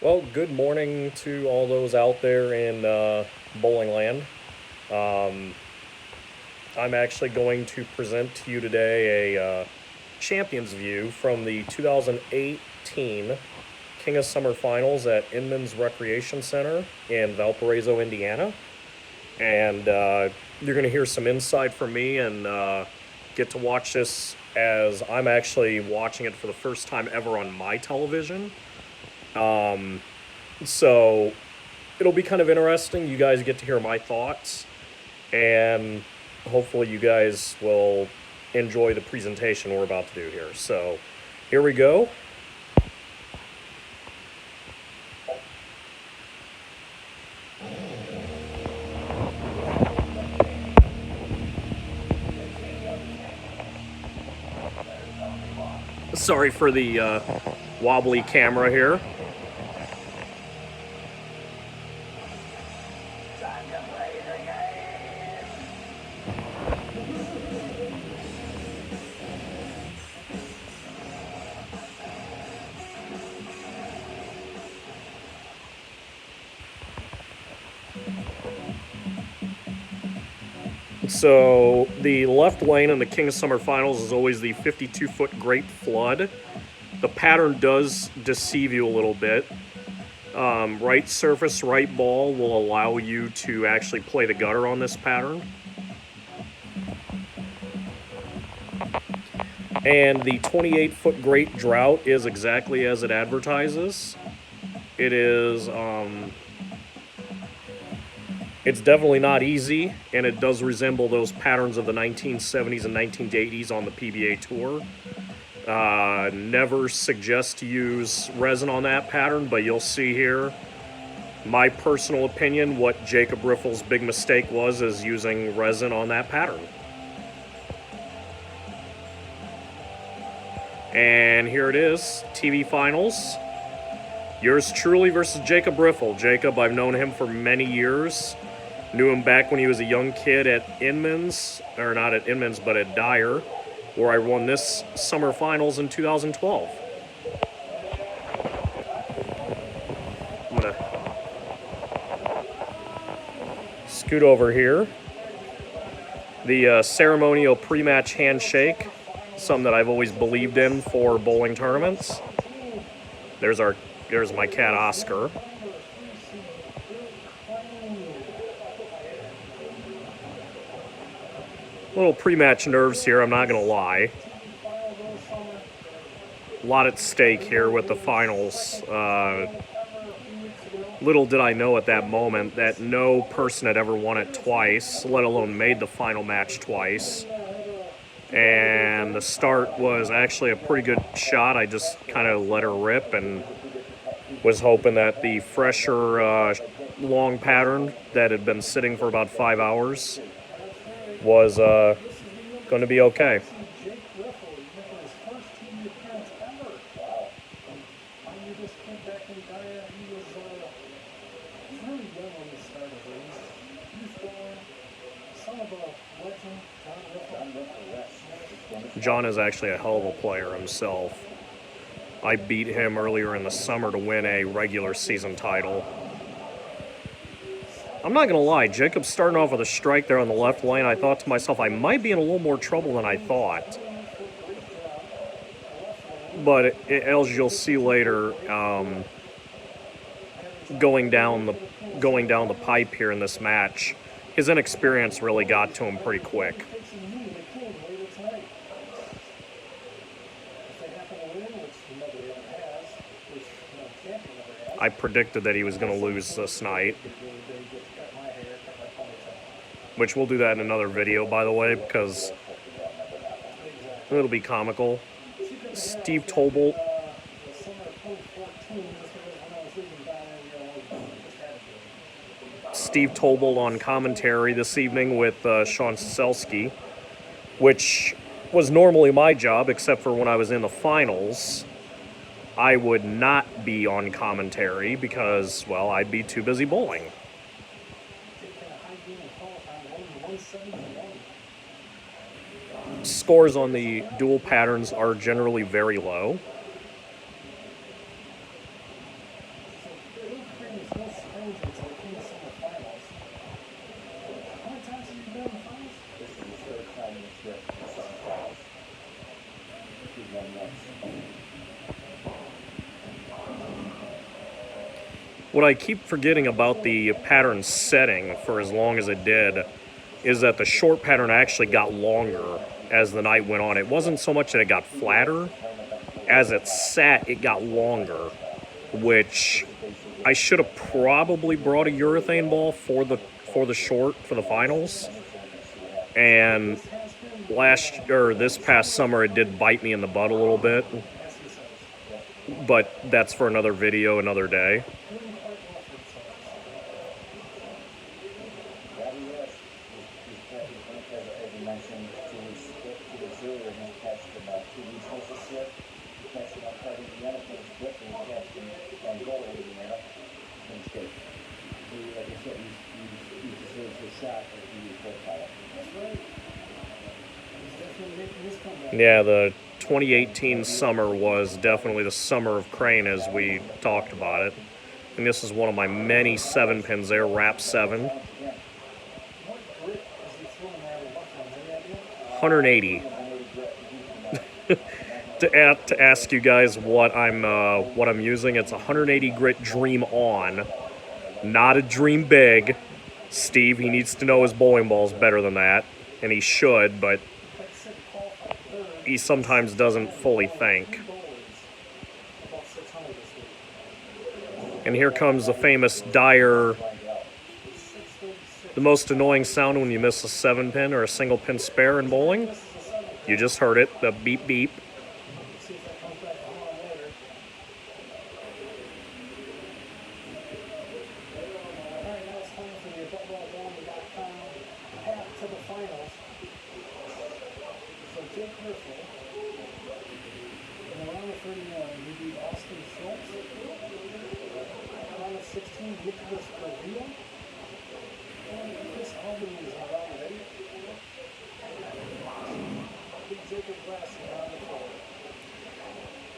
Well, good morning to all those out there in bowling land. Um, I'm actually going to present to you today a Champions View from the 2018 King of Summer Finals at Inman's Recreation Center in Valparaiso, Indiana. And you're going to hear some insight from me and get to watch this as I'm actually watching it for the first time ever on my television. So it'll be kind of interesting. You guys get to hear my thoughts, and hopefully, you guys will enjoy the presentation we're about to do here. So, here we go. Sorry for the wobbly camera here. So the left lane in the King of Summer Finals is always the 52-foot Great Flood. The pattern does deceive you a little bit. Right surface, right ball will allow you to actually play the gutter on this pattern. And the 28-foot Great Drought is exactly as it advertises. It is, it's definitely not easy, and it does resemble those patterns of the 1970s and 1980s on the PBA Tour. Never suggest to use resin on that pattern, but you'll see here, my personal opinion, what Jacob Riffle's big mistake was is using resin on that pattern. And here it is, TV Finals. Yours truly versus Jacob Riffle. Jacob, I've known him for many years. Knew him back when he was a young kid at Inman's, or not at Inman's, but at Dyer, where I won this summer finals in 2012. I'm gonna scoot over here. The ceremonial pre-match handshake, something that I've always believed in for bowling tournaments. There's my cat Oscar. Little pre-match nerves here, I'm not gonna lie. A lot at stake here with the finals. Little did I know at that moment that no person had ever won it twice, let alone made the final match twice. And the start was actually a pretty good shot. I just kind of let her rip and was hoping that the fresher long pattern that had been sitting for about 5 hours was going to be okay. John is actually a hell of a player himself. I beat him earlier in the summer to win a regular season title. I'm not going to lie, Jacob's starting off with a strike there on the left lane. I thought to myself, I might be in a little more trouble than I thought. But as you'll see later, going down the pipe here in this match, his inexperience really got to him pretty quick. I predicted that he was going to lose this night, which we'll do that in another video, by the way, because it'll be comical. Steve Tobolt. Steve Tobolt on commentary this evening with Sean Selsky, which was normally my job, except for when I was in the finals. I would not be on commentary because, well, I'd be too busy bowling. Scores on the dual patterns are generally very low. What I keep forgetting about the pattern setting for as long as it did is that the short pattern actually got longer as the night went on. It wasn't so much that it got flatter, as it sat, it got longer, which I should have probably brought a urethane ball for the short for the finals. And this past summer, it did bite me in the butt a little bit, but that's for another video, another day. Yeah, the 2018 summer was definitely the summer of Crane as we talked about it. And this is one of my many 7-pins there, wrap 7. 180. To ask you guys what I'm using, it's 180 grit Dream On, not a Dream Big. Steve, he needs to know his bowling balls better than that, and he should, but he sometimes doesn't fully think. And here comes the famous Dyer, the most annoying sound when you miss a 7-pin or a single pin spare in bowling. You just heard it, the beep beep.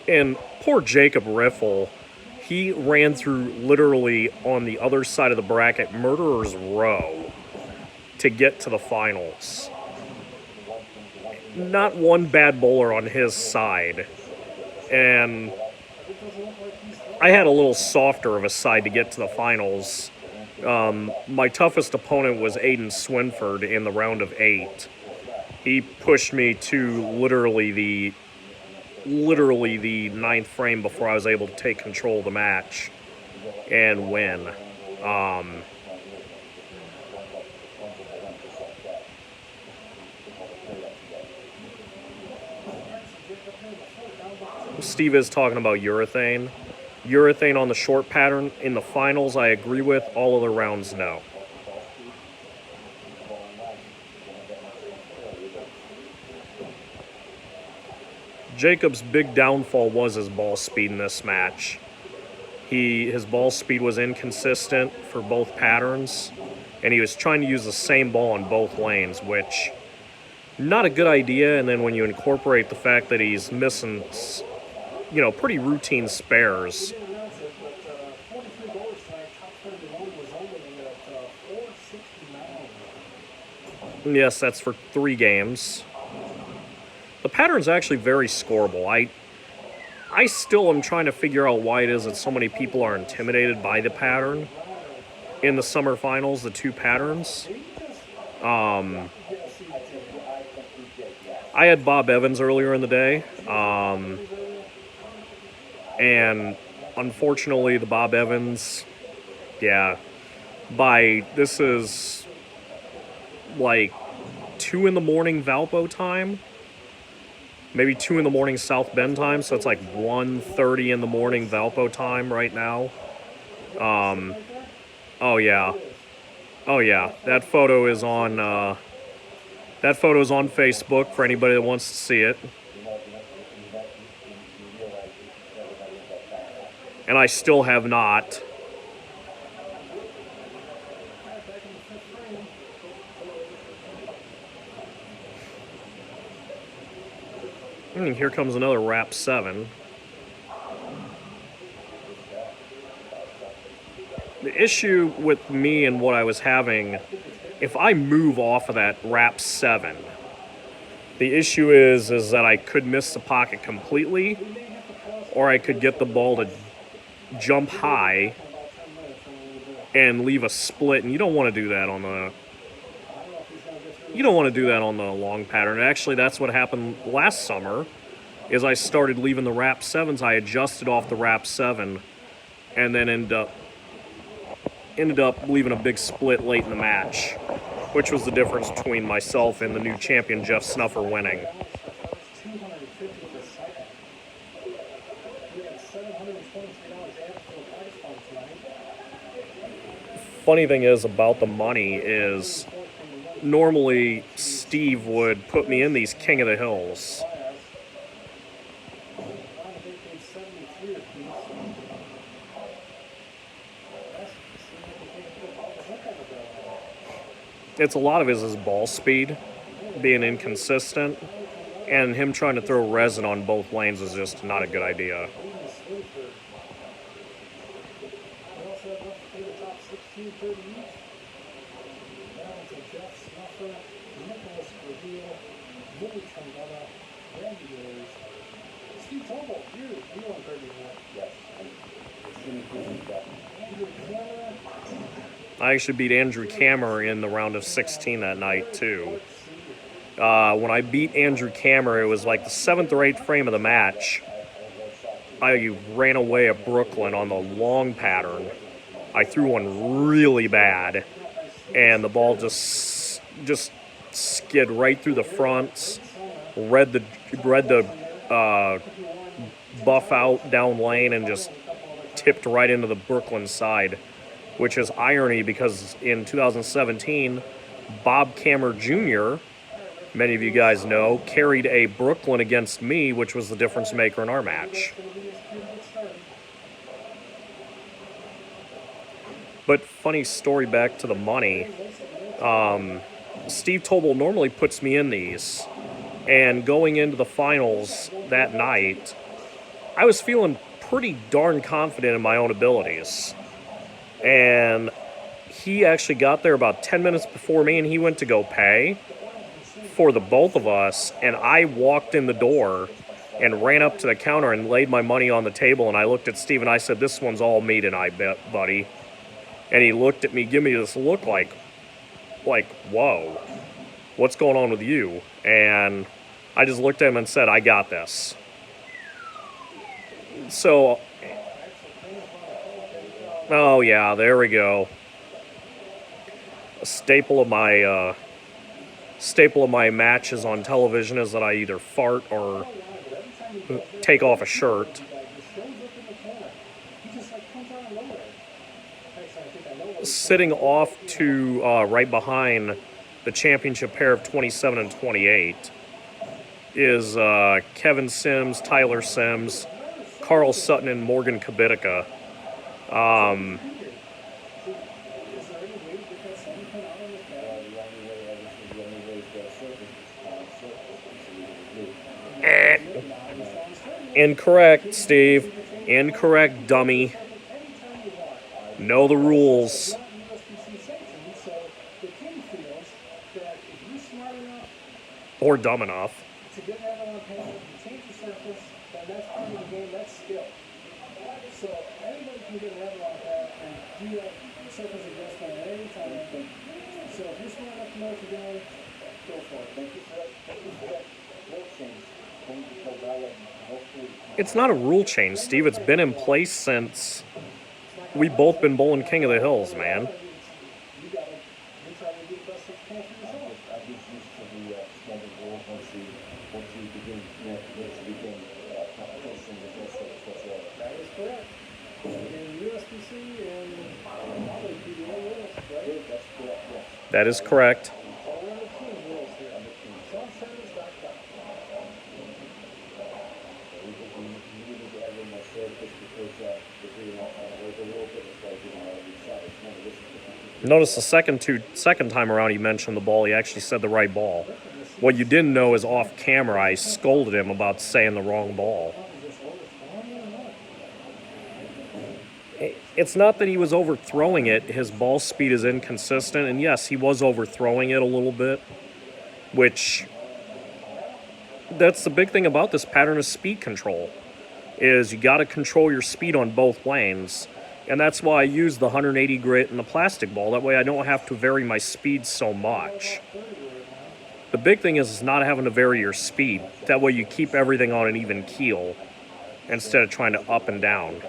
And poor Jacob Riffle, he ran through literally on the other side of the bracket, Murderer's Row, to get to the finals. Not one bad bowler on his side. And I had a little softer of a side to get to the finals. My toughest opponent was Aiden Swinford in the round of 8. He pushed me to literally the 9th frame before I was able to take control of the match and win. Steve is talking about urethane. Urethane on the short pattern in the finals, I agree with. All other rounds, no. Jacob's big downfall was his ball speed in this match. His ball speed was inconsistent for both patterns, and he was trying to use the same ball in both lanes, which, not a good idea. And then when you incorporate the fact that he's missing, pretty routine spares. Yes, that's for 3 games. The pattern's actually very scoreable. I still am trying to figure out why it is that so many people are intimidated by the pattern in the summer finals, the 2 patterns. I had Bob Evans earlier in the day, and unfortunately the Bob Evans, this is like 2 in the morning Valpo time. Maybe 2 in the morning South Bend time, so it's like 1:30 in the morning Valpo time right now. Oh yeah. That photo is on Facebook for anybody that wants to see it. And I still have not. And here comes another wrap 7. The issue with me and what I was having, if I move off of that wrap 7, the issue is that I could miss the pocket completely, or I could get the ball to jump high and leave a split, and you don't want to do that on the long pattern. Actually, that's what happened last summer. Is I started leaving the wrap 7s. I adjusted off the wrap 7, and then ended up leaving a big split late in the match, which was the difference between myself and the new champion Jeff Snuffer winning. Funny thing is about the money is normally Steve would put me in these King of the Hills. It's a lot of his ball speed being inconsistent, and him trying to throw resin on both lanes is just not a good idea. I actually beat Andrew Kammer in the round of 16 that night, too. When I beat Andrew Kammer, it was like the 7th or 8th frame of the match. I ran away at Brooklyn on the long pattern. I threw one really bad, and the ball just skid right through the fronts, read the buff out down lane, and just tipped right into the Brooklyn side, which is irony because in 2017, Bob Kammer Jr., many of you guys know, carried a Brooklyn against me, which was the difference maker in our match. But funny story back to the money. Steve Tobel normally puts me in these, and going into the finals that night, I was feeling pretty darn confident in my own abilities. And he actually got there about 10 minutes before me, and he went to go pay for the both of us, and I walked in the door and ran up to the counter and laid my money on the table, and I looked at Steve and I said, "This one's all me tonight, buddy." And he looked at me, give me this look like, whoa, what's going on with you? And I just looked at him and said, "I got this." So, oh yeah, there we go. A staple of my matches on television is that I either fart or take off a shirt. Sitting off to right behind the championship pair of 27 and 28 is Kevin Sims, Tyler Sims, Carl Sutton, and Morgan Kubitica. Incorrect, Steve. Incorrect, dummy. Know the rules. Or dumb enough. It's not a rule change, Steve. It's been in place since we've both been bowling King of the Hills, man. That is correct. Notice the second time around he mentioned the ball, he actually said the right ball. What you didn't know is off camera I scolded him about saying the wrong ball. It's not that he was overthrowing it. His ball speed is inconsistent, and yes, he was overthrowing it a little bit, which that's the big thing about this pattern of speed control is you got to control your speed on both lanes. And that's why I use the 180 grit and the plastic ball. That way I don't have to vary my speed so much. The big thing is not having to vary your speed. That way you keep everything on an even keel instead of trying to up and down.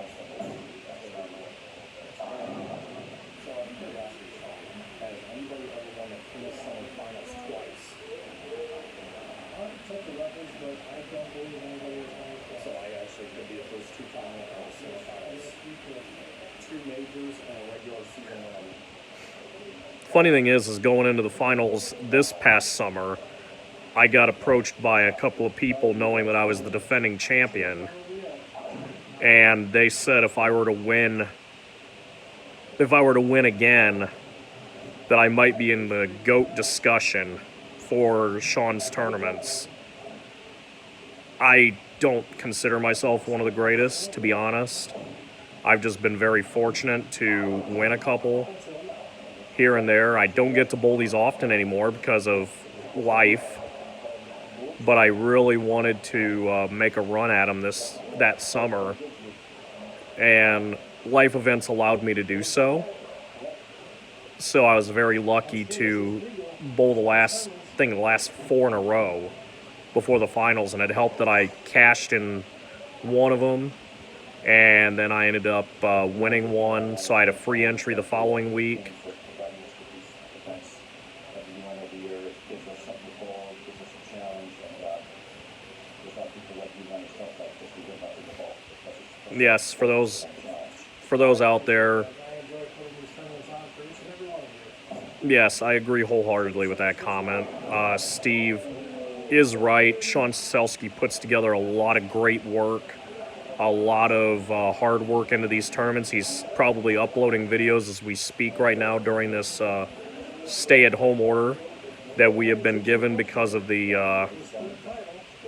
Funny thing is going into the finals this past summer, I got approached by a couple of people knowing that I was the defending champion. And they said if I were to win again, that I might be in the GOAT discussion for Sean's tournaments. I don't consider myself one of the greatest, to be honest. I've just been very fortunate to win a couple here and there. I don't get to bowl these often anymore because of life, but I really wanted to make a run at them that summer, and life events allowed me to do so. So I was very lucky to bowl the last 4 in a row before the finals, and it helped that I cashed in one of them, and then I ended up winning one, so I had a free entry the following week. Yes, for those out there, yes, I agree wholeheartedly with that comment. Steve is right. Sean Selsky puts together a lot of great work, a lot of hard work into these tournaments. He's probably uploading videos as we speak right now during this stay-at-home order that we have been given because of the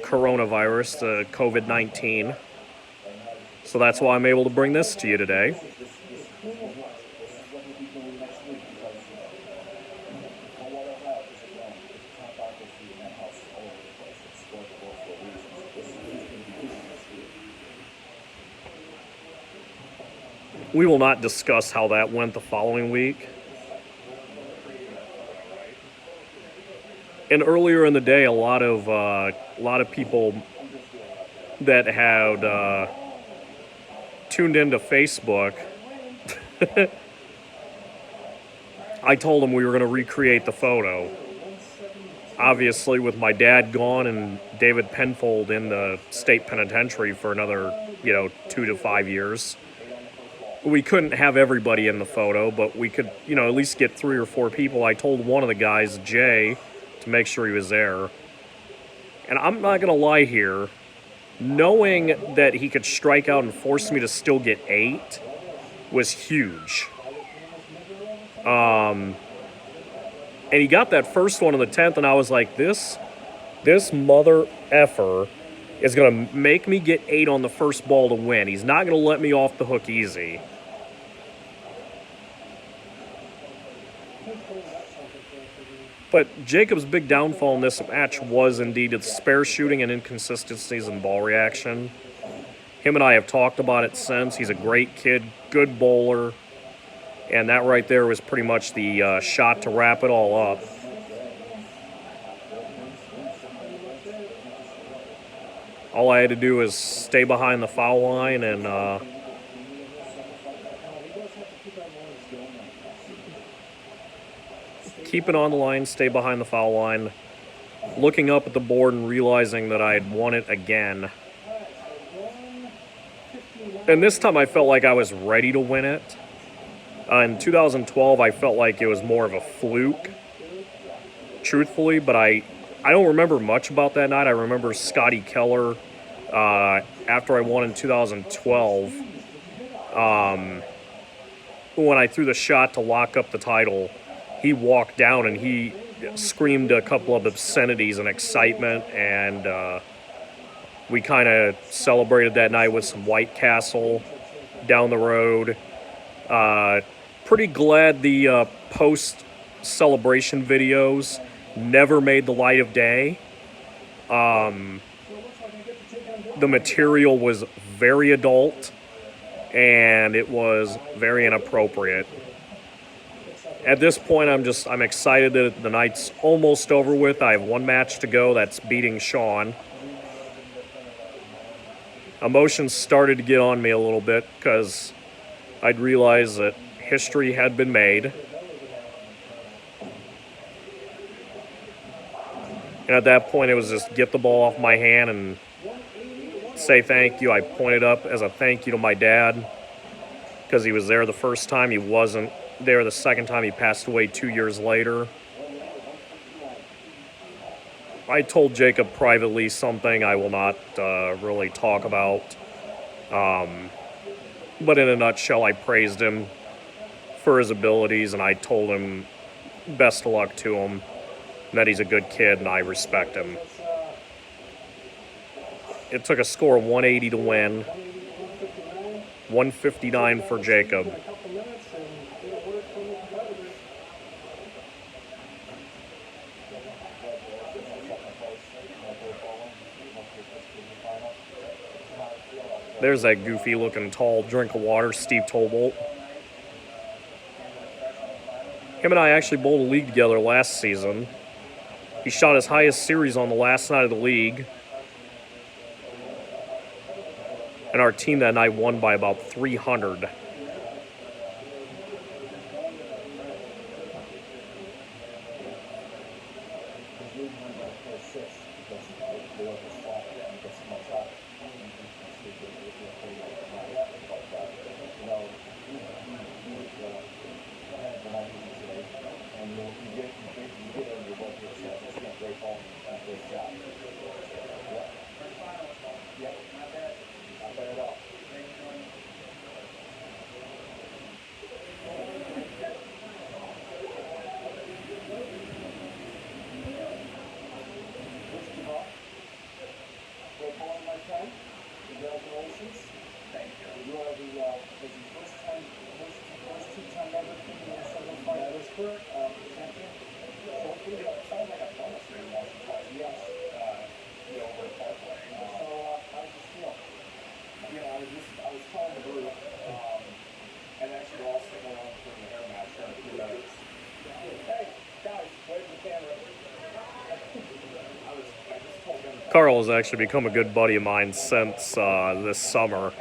coronavirus, the COVID-19. So that's why I'm able to bring this to you today. We will not discuss how that went the following week. And earlier in the day, a lot of people that had tuned into Facebook, I told them we were going to recreate the photo. Obviously, with my dad gone and David Penfold in the state penitentiary for another, 2 to 5 years, we couldn't have everybody in the photo, but we could, at least get 3 or 4 people. I told one of the guys, Jay, to make sure he was there. And I'm not going to lie here, knowing that he could strike out and force me to still get 8 was huge. And he got that first one in the 10th, and I was like, this mother effer is going to make me get 8 on the first ball to win. He's not going to let me off the hook easy. But Jacob's big downfall in this match was indeed its spare shooting and inconsistencies in ball reaction. Him and I have talked about it since. He's a great kid, good bowler, and that right there was pretty much the shot to wrap it all up. All I had to do was stay behind the foul line and keep it on the line, stay behind the foul line, looking up at the board and realizing that I had won it again. And this time I felt like I was ready to win it. In 2012, I felt like it was more of a fluke, truthfully, but I don't remember much about that night. I remember Scotty Keller, after I won in 2012, when I threw the shot to lock up the title, he walked down and he screamed a couple of obscenities and excitement, and we kind of celebrated that night with some White Castle down the road. Pretty glad the post celebration videos never made the light of day. The material was very adult and it was very inappropriate. At this point, I'm excited that the night's almost over with. I have one match to go. That's beating Sean. Emotions started to get on me a little bit because I'd realized that history had been made. And at that point, it was just get the ball off my hand and say thank you. I pointed up as a thank you to my dad because he was there the first time. He wasn't there the second time. He passed away 2 years later. I told Jacob privately something I will not really talk about. But in a nutshell, I praised him for his abilities, and I told him best of luck to him, and that he's a good kid, and I respect him. It took a score of 180 to win, 159 for Jacob. There's that goofy-looking tall drink of water, Steve Tobolt. Him and I actually bowled a league together last season. He shot his highest series on the last night of the league. And our team that night won by about 300. Carl has actually become a good buddy of mine since this summer.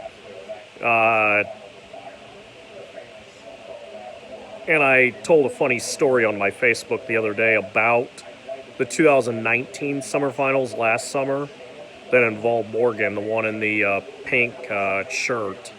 And I told a funny story on my Facebook the other day about the 2019 summer finals last summer that involved Morgan, the one in the pink shirt.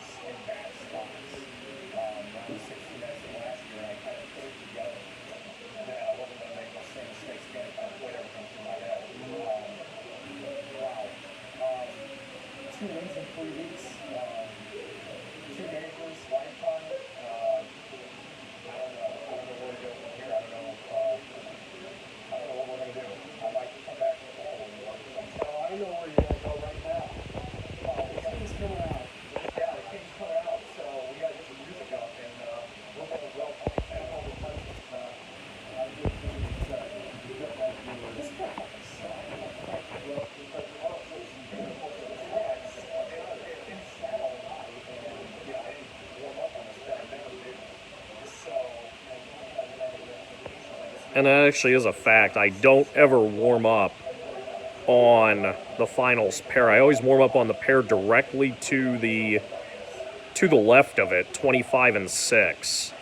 And that actually is a fact. I don't ever warm up on the finals pair. I always warm up on the pair directly to the left of it, 25 and 6.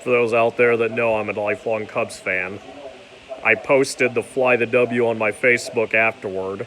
For those out there that know, I'm a lifelong Cubs fan. I posted the Fly the W on my Facebook afterward.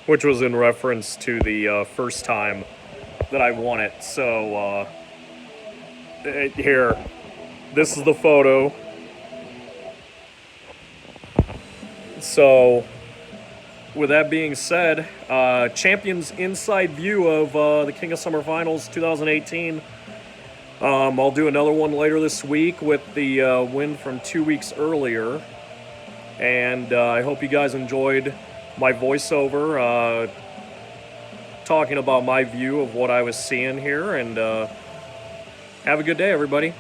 which was in reference to the first time that I won it. So here, this is the photo. So with that being said, Champions Inside View of the King of Summer Finals 2018. I'll do another one later this week with the win from 2 weeks earlier. And I hope you guys enjoyed my voiceover talking about my view of what I was seeing here. And have a good day, everybody.